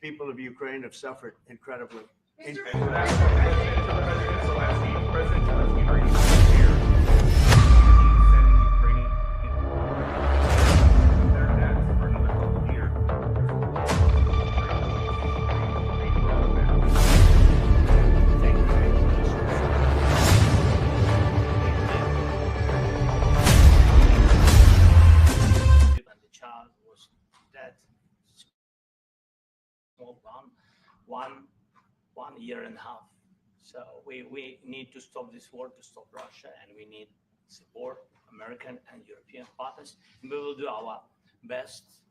people of Ukraine have suffered incredibly. Mr. President Zelensky, are you clear sending Ukrainian their debts for another couple of years? And the child was dead. Small one year and a half. So we need to stop this war, to stop Russia, and we need support, American and European partners. And we will do our best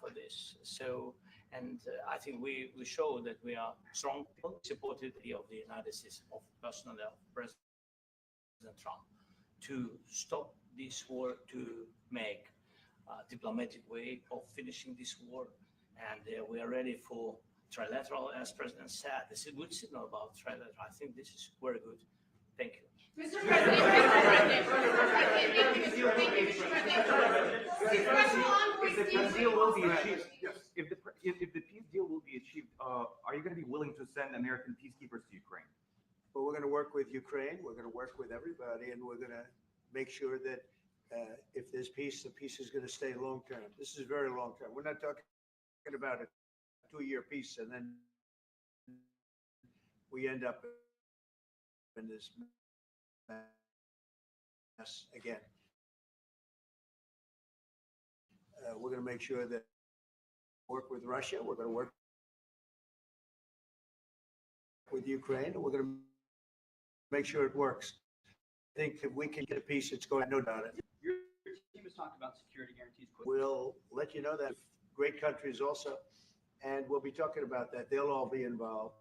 for this. So, and I think we show that we are strong people, supported of the United States, of personally of President Trump, to stop this war, to make a diplomatic way of finishing this war. And we are ready for trilateral, as President said. This is a good signal about trilateral. I think this is very good. Thank you. Mr. President, if the peace deal will be achieved, are you going to be willing to send American peacekeepers to Ukraine? Well, we're going to work with Ukraine. We're going to work with everybody, and we're going to make sure that if there's peace, the peace is going to stay long term. This is very long term. We're not talking about a 2-year peace and then we end up in this mess again. We're going to make sure that work with Russia. We're going to work with Ukraine, and we're going to make sure it works. I think if we can get a peace, it's going, no doubt it. Your team has talked about security guarantees. We'll let you know that great countries also, and we'll be talking about that. They'll all be involved,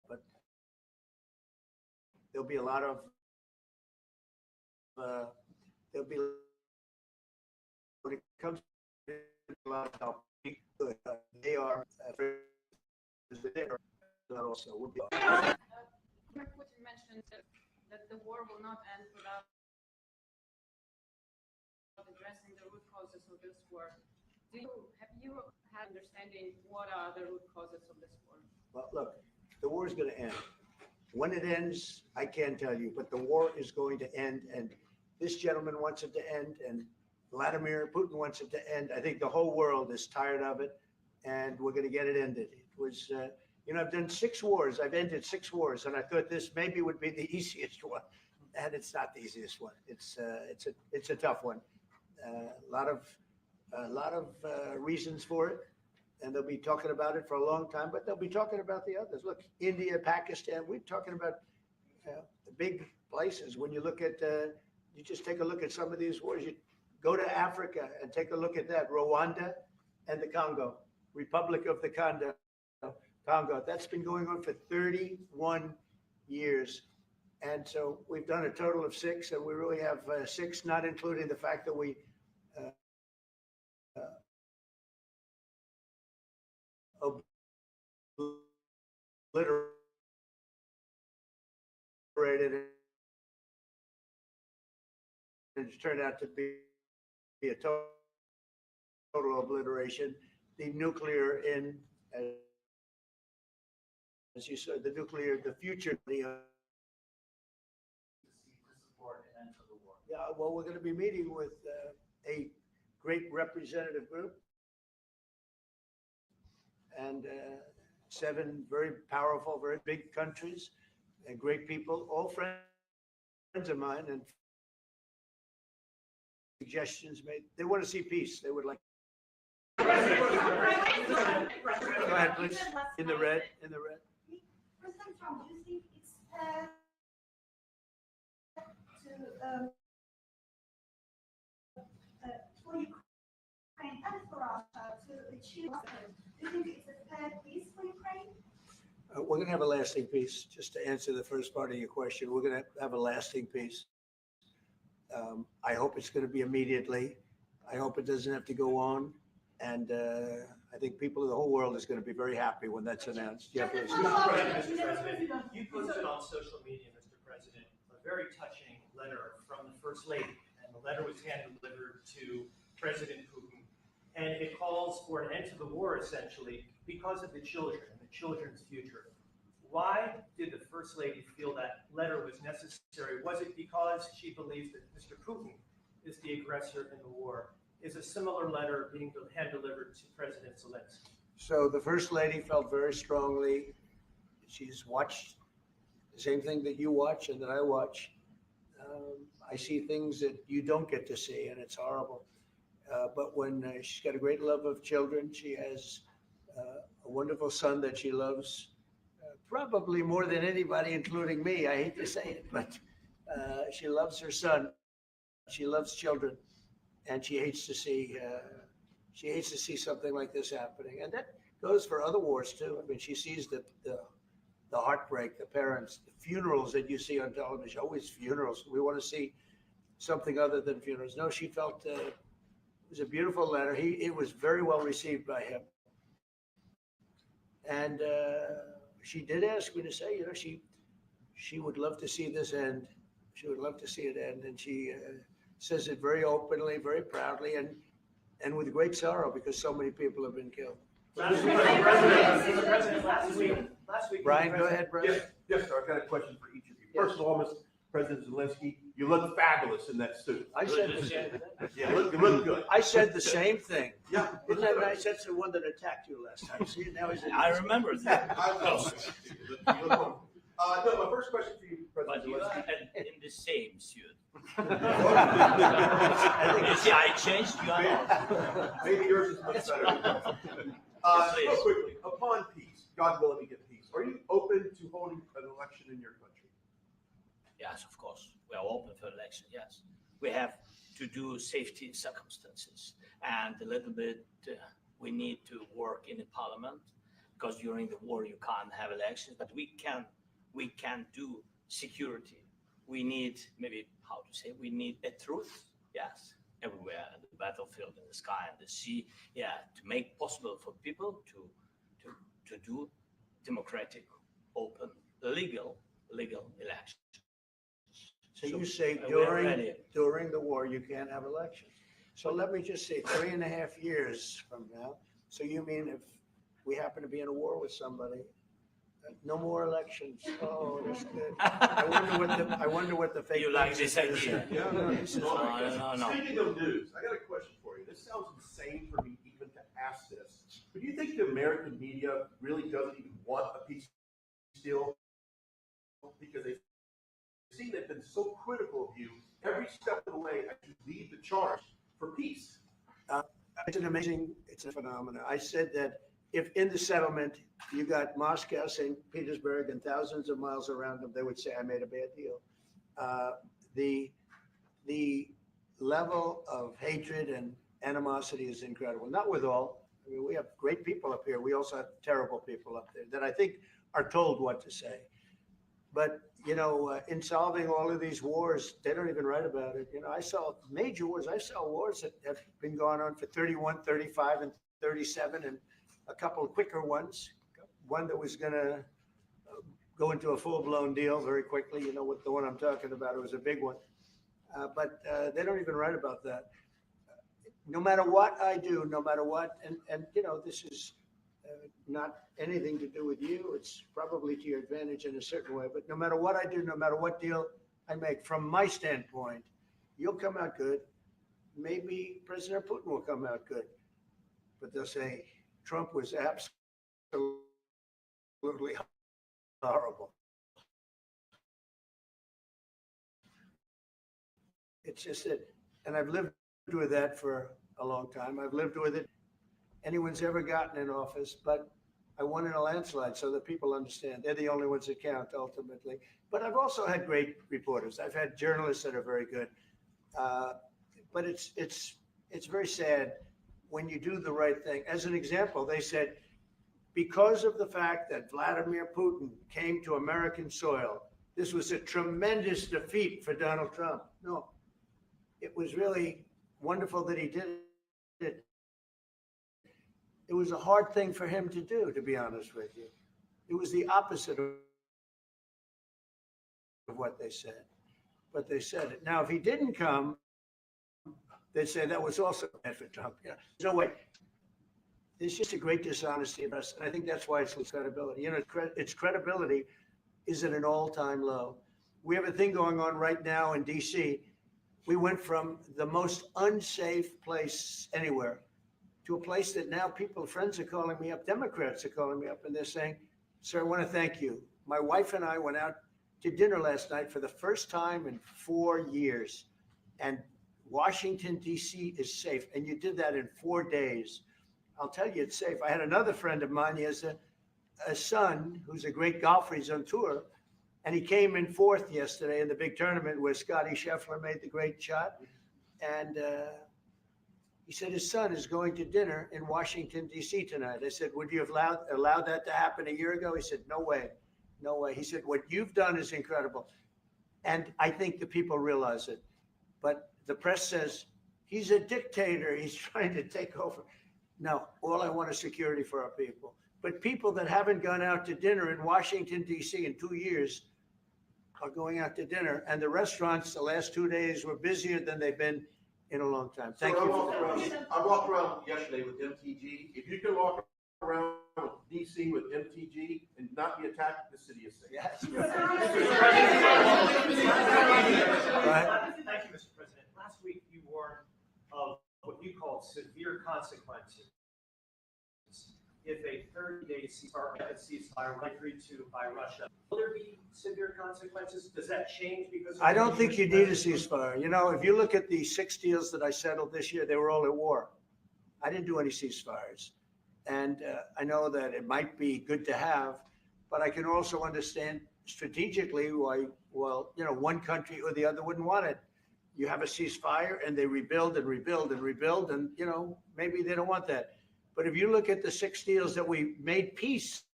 but there'll be a lot of there'll be, when it comes to a lot of help, they are there also. We'll be. Putin mentioned that the war will not end without addressing the root causes of this war. Have you had understanding what are the root causes of this war? Well, look, the war is going to end. When it ends, I can't tell you, but the war is going to end, and this gentleman wants it to end, and Vladimir Putin wants it to end. I think the whole world is tired of it, and we're going to get it ended. It was, I've done 6 wars. I've ended 6 wars, and I thought this maybe would be the easiest one, and it's not the easiest one. It's a tough one. A lot of reasons for it, and they'll be talking about it for a long time, but they'll be talking about the others. Look, India, Pakistan, we're talking about the big places. When you look at, you just take a look at some of these wars. You go to Africa and take a look at that. Rwanda and the Congo, Republic of the Congo. That's been going on for 31 years. And so we've done a total of 6, and we really have 6, not including the fact that we obliterated, and it's turned out to be a total obliteration. The nuclear as you said, the future, yeah, well, we're going to be meeting with a great representative group and 7 very powerful, very big countries and great people, all friends of mine, and suggestions made. They want to see peace. They would like. Go ahead, please. In the red. President Trump, do you think it's fair for Ukraine and for Russia to achieve? Do you think it's a fair peace for Ukraine? We're going to have a lasting peace. Just to answer the first part of your question, we're going to have a lasting peace. I hope it's going to be immediately. I hope it doesn't have to go on. And I think people of the whole world is going to be very happy when that's announced. Yeah, please. Mr. President, you posted on social media, Mr. President, a very touching letter from the First Lady, and the letter was hand-delivered to President Putin, and it calls for an end to the war, essentially, because of the children and the children's future. Why did the First Lady feel that letter was necessary? Was it because she believes that Mr. Putin is the aggressor in the war? Is a similar letter being hand-delivered to President Zelensky? So the First Lady felt very strongly. She's watched the same thing that you watch and that I watch. I see things that you don't get to see, and it's horrible. But when she's got a great love of children, she has a wonderful son that she loves, probably more than anybody, including me. I hate to say it, but she loves her son. She loves children, and she hates to see something like this happening. And that goes for other wars too. I mean, she sees the heartbreak, the parents, the funerals that you see on television. Always funerals. We want to see something other than funerals. No, she felt it was a beautiful letter. It was very well received by him. And she did ask me to say, she would love to see this end. She would love to see it end. And she says it very openly, very proudly, and with great sorrow because so many people have been killed. Mr. President, last week. Brian, go ahead, Brian. Yes, sir. I've got a question for each of you. First of all, Mr. President Zelensky, you look fabulous in that suit. I said the same thing. Yeah, you look good. I said the same thing. Yeah. Isn't that nice? That's the one that attacked you last time. See, now he's. I remember that. I know. You look wonderful. No, my first question for you, But President you are Zelensky. in the same suit. I You see, I changed, you are not. Maybe yours is much better. Please. Real quickly, upon peace, God willing we get peace, are you open to holding an election in your country? Yes, of course. We are open for election, yes. We have to do safety circumstances. And a little bit, we need to work in the parliament because during the war you can't have elections, but we can do security. We need, maybe how to say, we need a truth, yes, everywhere, in the battlefield, in the sky, and the sea, yeah, to make possible for people to do democratic, open, legal elections. So you say we're ready. during the war, you can't have elections. So let me just say 3.5 years from now. So you mean if we happen to be in a war with somebody, no more elections? Oh, that's good. I wonder what the fake. You like this Brexit is. idea? No, this is No. Speaking of news, I got a question for you. This sounds insane for me even to ask this. But do you think the American media really doesn't even want a peace deal? Because they've been so critical of you every step of the way as you lead the charge for peace. It's a phenomenon. I said that if in the settlement you got Moscow, St. Petersburg, and thousands of miles around them, they would say I made a bad deal. The level of hatred and animosity is incredible. Not with all. I mean, we have great people up here. We also have terrible people up there that I think are told what to say. But, in solving all of these wars, they don't even write about it. I saw major wars. I saw wars that have been going on for 31, 35, and 37, and a couple of quicker ones. One that was going to go into a full-blown deal very quickly. What the one I'm talking about, it was a big one. But they don't even write about that. No matter what I do, no matter what, and this is not anything to do with you. It's probably to your advantage in a certain way. But no matter what I do, no matter what deal I make, from my standpoint, you'll come out good. Maybe President Putin will come out good. But they'll say Trump was absolutely horrible. It's just that, and I've lived with that for a long time. I've lived with it. Anyone's ever gotten in office, but I won in a landslide so that people understand they're the only ones that count ultimately. But I've also had great reporters. I've had journalists that are very good. But it's very sad when you do the right thing. As an example, they said, because of the fact that Vladimir Putin came to American soil, this was a tremendous defeat for Donald Trump. No, it was really wonderful that he did it. It was a hard thing for him to do, to be honest with you. It was the opposite of what they said, but they said it. Now, if he didn't come, they'd say that was also bad for Trump. Yeah, there's no way. there's just a great dishonesty in us. And I think that's why it's lose credibility. You know, its credibility is at an all-time low. We have a thing going on right now in DC. We went from the most unsafe place anywhere to a place that now people, friends are calling me up, Democrats are calling me up, and they're saying, sir, I want to thank you. My wife and I went out to dinner last night for the first time in 4 years. And Washington, D.C. is safe. And you did that in 4 days. I'll tell you, it's safe. I had another friend of mine. He has a son who's a great golfer. He's on tour. And he came in fourth yesterday in the big tournament where Scotty Scheffler made the great shot. And he said his son is going to dinner in Washington, D.C. tonight. I said, would you have allowed that to happen a year ago? He said, no way. No way. He said, what you've done is incredible. And I think the people realize it. But the press says, he's a dictator. He's trying to take over. No, all I want is security for our people. But people that haven't gone out to dinner in Washington, D.C. in 2 years are going out to dinner. And the restaurants the last 2 days were busier than they've been in a long time. Thank you for that. I walked around yesterday with MTG. If you can walk around with DC with MTG and not be attacked, the city is safe. Yes. Right. Thank you, Mr. President. Last week you warned of what you called severe consequences if a 30-day ceasefire were agreed to by Russia. Will there be severe consequences? Does that change because of I don't think you need a ceasefire. You know, if you look at the 6 deals that I settled this year, they were all at war. I didn't do any ceasefires. And I know that it might be good to have, but I can also understand strategically why, well, you know, one country or the other wouldn't want it. You have a ceasefire and they rebuild and rebuild and rebuild, and, you know, maybe they don't want that. But if you look at the 6 deals that we made peace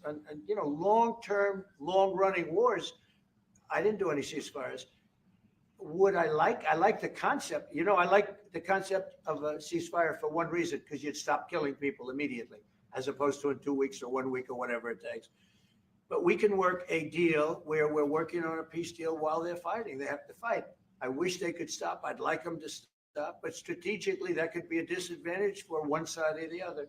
and you know, long-term, long-running wars, I didn't do any ceasefires. Would I like the concept, you know, I like the concept of a ceasefire for one reason, because you'd stop killing people immediately, as opposed to in 2 weeks or 1 week or whatever it takes. But we can work a deal where we're working on a peace deal while they're fighting. They have to fight. I wish they could stop. I'd like them to stop, but strategically that could be a disadvantage for one side or the other.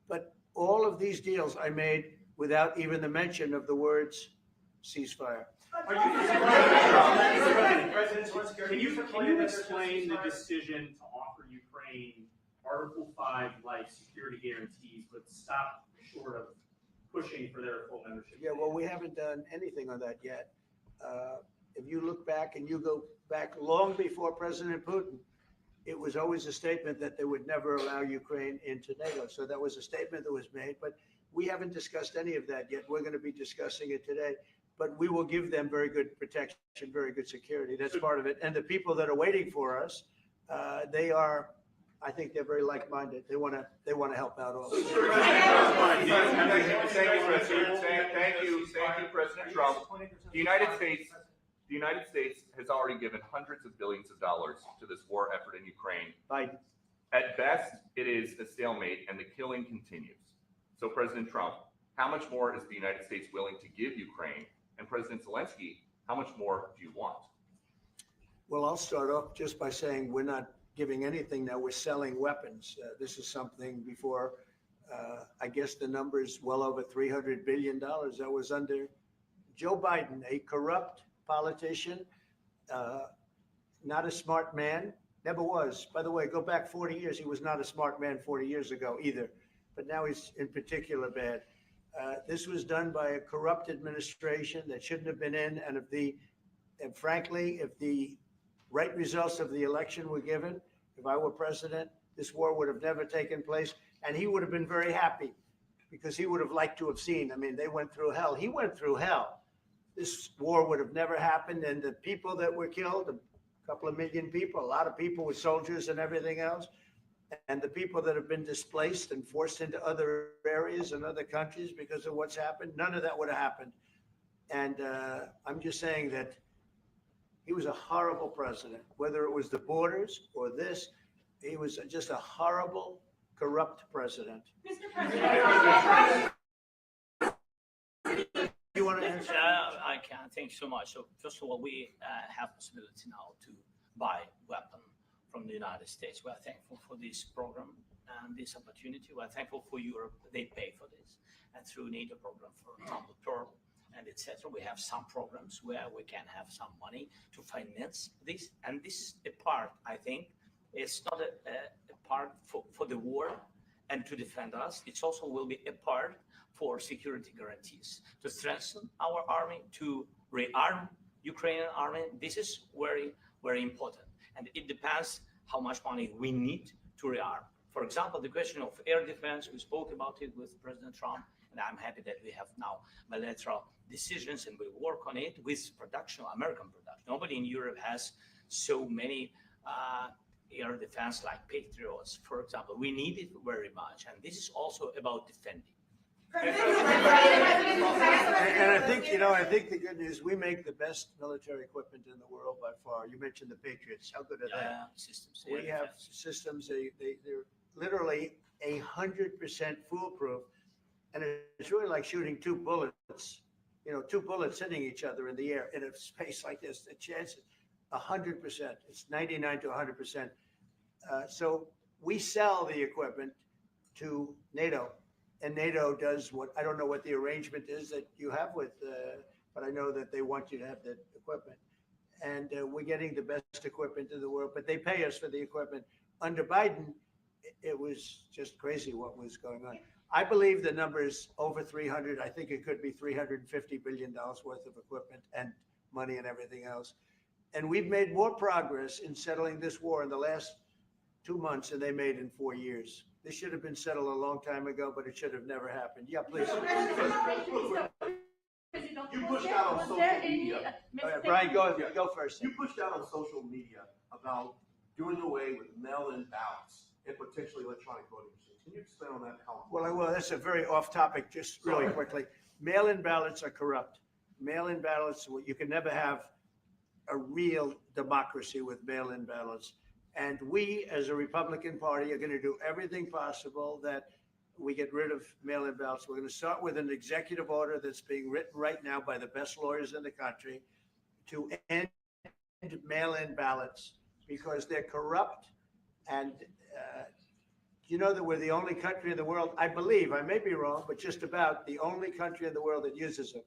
But all of these deals I made without even the mention of the words ceasefire. Can you explain the decision to offer Ukraine Article 5-like security guarantees, but stop short of pushing for their full membership? Yeah, well, we haven't done anything on that yet. If you look back and you go back long before President Putin, it was always a statement that they would never allow Ukraine into NATO. So that was a statement that was made, but we haven't discussed any of that yet. We're going to be discussing it today, but we will give them very good protection, very good security. That's part of it. And the people that are waiting for us, they are, I think they're very like-minded. They want to help out also. Thank you, President Trump. The United States has already given hundreds of billions of dollars to this war effort in Ukraine. Biden. At best, it is a stalemate and the killing continues. So President Trump, how much more is the United States willing to give Ukraine? And President Zelensky, how much more do you want? Well, I'll start off just by saying we're not giving anything now. We're selling weapons. This is something before, I guess the number is well over $300 billion. That was under Joe Biden, a corrupt politician, not a smart man, never was. By the way, go back 40 years. He was not a smart man 40 years ago either, but now he's in particular bad. This was done by a corrupt administration that shouldn't have been in. And frankly, if the right results of the election were given, if I were president, this war would have never taken place. And he would have been very happy because he would have liked to have seen. I mean, they went through hell. He went through hell. This war would have never happened. And the people that were killed, a couple of million people, a lot of people with soldiers and everything else, and the people that have been displaced and forced into other areas and other countries because of what's happened, none of that would have happened. And I'm just saying that he was a horrible president, whether it was the borders or this, he was just a horrible, corrupt president. Mr. President. You want to answer? I can. Thank you so much. So first of all, we have possibility now to buy weapon from the United States. We are thankful for this program. this opportunity. We're thankful for Europe. They pay for this. And through NATO program for Bilateral and etc., we have some programs where we can have some money to finance this. And this a part, I think, is not a part for the war and to defend us. It also will be a part for security guarantees, to strengthen our army, to rearm Ukrainian army. This is very, very important. And it depends how much money we need to rearm. For example, the question of air defense, we spoke about it with President Trump, and I'm happy that we have now bilateral decisions and we work on it with production, American production. Nobody in Europe has so many air defense like Patriots, for example. We need it very much, and this is also about defending. And I think, I think the good news, we make the best military equipment in the world by far. You mentioned the Patriots. How good are they? Systems. We have systems, they're literally 100% foolproof. And it's really like shooting two bullets, two bullets hitting each other in the air in a space like this. The chance is 100%. It's 99 to 100%. So we sell the equipment to NATO. And NATO does what, I don't know what the arrangement is that you have with, but I know that they want you to have the equipment. And we're getting the best equipment in the world, but they pay us for the equipment. Under Biden, it was just crazy what was going on. I believe the number is over 300. I think it could be $350 billion worth of equipment and money and everything else. And we've made more progress in settling this war in the last 2 months than they made in 4 years. This should have been settled a long time ago, but it should have never happened. Yeah, please. You pushed out on social media. Brian, go first. You pushed out on social media about doing away with mail-in ballots and potentially electronic voting machines. Can you explain on that? Well, I will. That's a very off topic, just really quickly. Mail-in ballots are corrupt. Mail-in ballots, you can never have a real democracy with mail-in ballots. And we, as a Republican Party, are going to do everything possible that we get rid of mail-in ballots. We're going to start with an executive order that's being written right now by the best lawyers in the country to end mail-in ballots because they're corrupt. And you know that we're the only country in the world, I believe, I may be wrong, but just about the only country in the world that uses them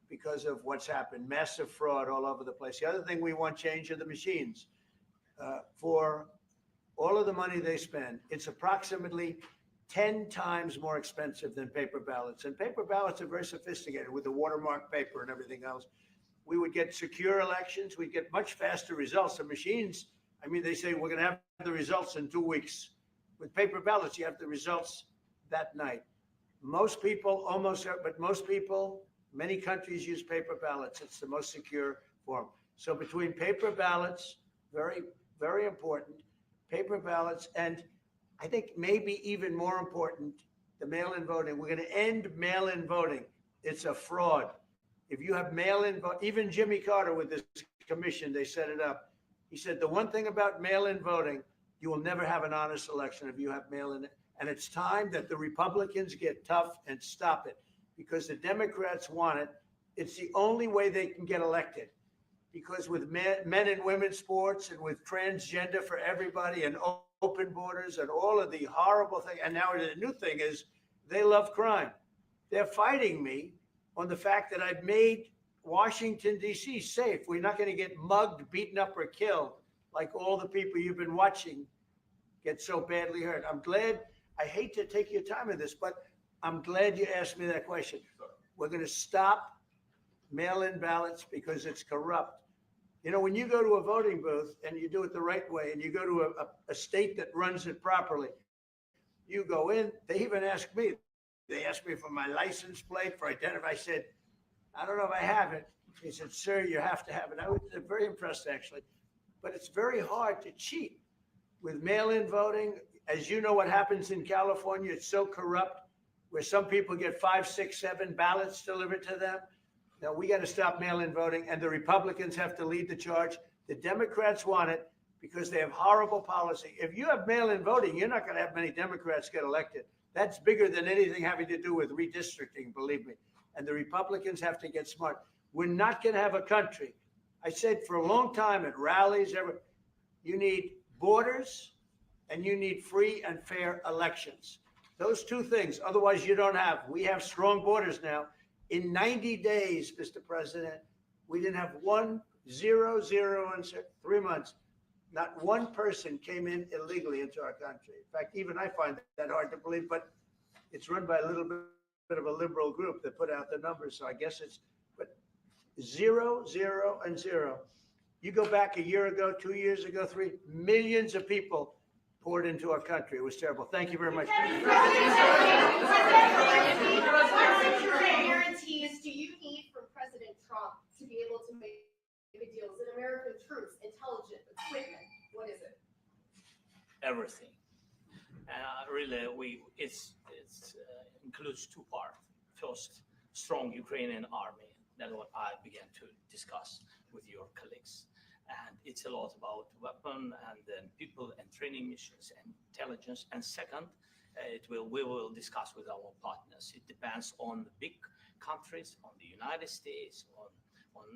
because of what's happened, massive fraud all over the place. The other thing we want change are the machines. For all of the money they spend, it's approximately 10 times more expensive than paper ballots. And paper ballots are very sophisticated with the watermark paper and everything else. We would get secure elections. We'd get much faster results. The machines, I mean, they say we're going to have the results in 2 weeks. With paper ballots, you have the results that night. Most people, but most people, many countries use paper ballots. It's the most secure form. So between paper ballots, very, very important, paper ballots, and I think maybe even more important, the mail-in voting. We're going to end mail-in voting. It's a fraud. If you have mail-in vote, even Jimmy Carter with this commission, they set it up. He said the one thing about mail-in voting, you will never have an honest election if you have mail-in. And it's time that the Republicans get tough and stop it because the Democrats want it. It's the only way they can get elected. Because with men and women's sports and with transgender for everybody and open borders and all of the horrible things, and now the new thing is they love crime. They're fighting me on the fact that I've made Washington, D.C. safe. We're not going to get mugged, beaten up, or killed like all the people you've been watching get so badly hurt. I'm glad. I hate to take your time in this, but I'm glad you asked me that question. We're going to stop mail-in ballots because it's corrupt. You know, when you go to a voting booth and you do it the right way and you go to a state that runs it properly, you go in, they even ask me. They asked me for my license plate, for identity. I said, I don't know if I have it. He said, sir, you have to have it. I was very impressed, actually. But it's very hard to cheat with mail-in voting. As you know what happens in California, it's so corrupt where some people get 5, 6, 7 ballots delivered to them. Now, we got to stop mail-in voting, and the Republicans have to lead the charge. The Democrats want it because they have horrible policy. If you have mail-in voting, you're not going to have many Democrats get elected. That's bigger than anything having to do with redistricting, believe me. And the Republicans have to get smart. We're not going to have a country. I said for a long time at rallies, you need borders and you need free and fair elections. Those two things, otherwise you don't have. We have strong borders now. In 90 days, Mr. President, we didn't have 0, 0 in 3 months. Not one person came in illegally into our country. In fact, even I find that hard to believe, but it's run by a little bit of a liberal group that put out the numbers. So I guess it's, but 0, 0, and 0. You go back a year ago, 2 years ago, 3 millions of people poured into our country. It was terrible. Thank you very much. What guarantees do you need from President Trump to be able to make the deals? Is it American troops, intelligence, equipment? What is it? Everything. Really, it includes two parts. First, strong Ukrainian army. That's what I began to discuss with your colleagues. And it's a lot about weapon and then people and training missions and intelligence. And second, we will discuss with our partners. It depends on the big countries, on the United States, on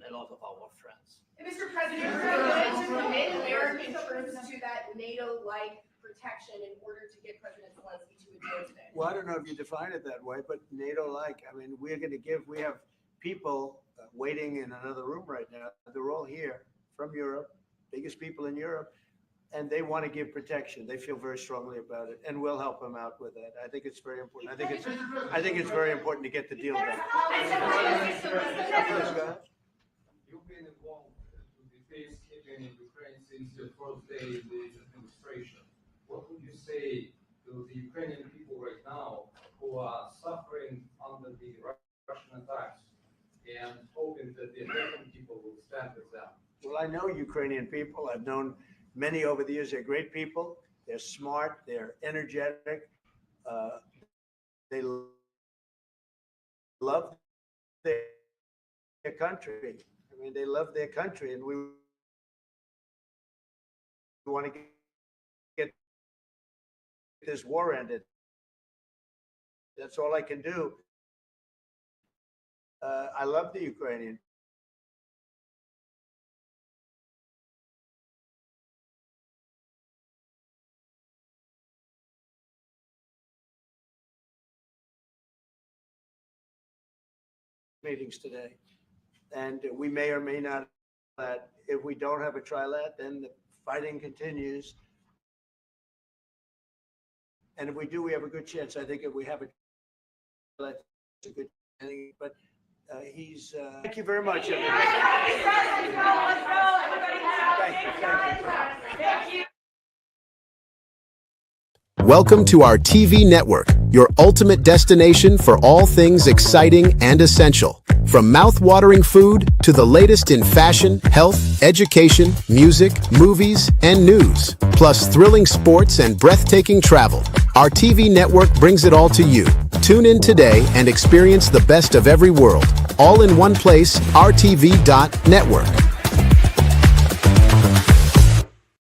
a lot of our friends. And Mr. President, are you willing to commit American troops to that NATO-like protection in order to get President Zelensky to a deal today? Well, I don't know if you define it that way, but NATO-like, I mean, we have people waiting in another room right now. They're all here from Europe, biggest people in Europe, and they want to give protection. They feel very strongly about it, and we'll help them out with that. I think it's very important. I think it's very important to get the deal done. You've been involved with the peacekeeping in Ukraine since your first day in the administration. What would you say to the Ukrainian people right now who are suffering under the Russian attacks and hoping that the American people will stand with them? Well, I know Ukrainian people. I've known many over the years. They're great people. They're smart. They're energetic. They love their country. I mean, they love their country, and we want to get this war ended. That's all I can do. I love the Ukrainian meetings today, and we may or may not. If we don't have a trilat, then the fighting continues, and if we do, we have a good chance. I think if we have a trilat, it's a good thing. But he's. Thank you very much, everybody. Thank you. Welcome to our TV network, your ultimate destination for all things exciting and essential. From mouth-watering food to the latest in fashion, health, education, music, movies, and news, plus thrilling sports and breathtaking travel. Our TV network brings it all to you. Tune in today and experience the best of every world, all in one place, rtv.network.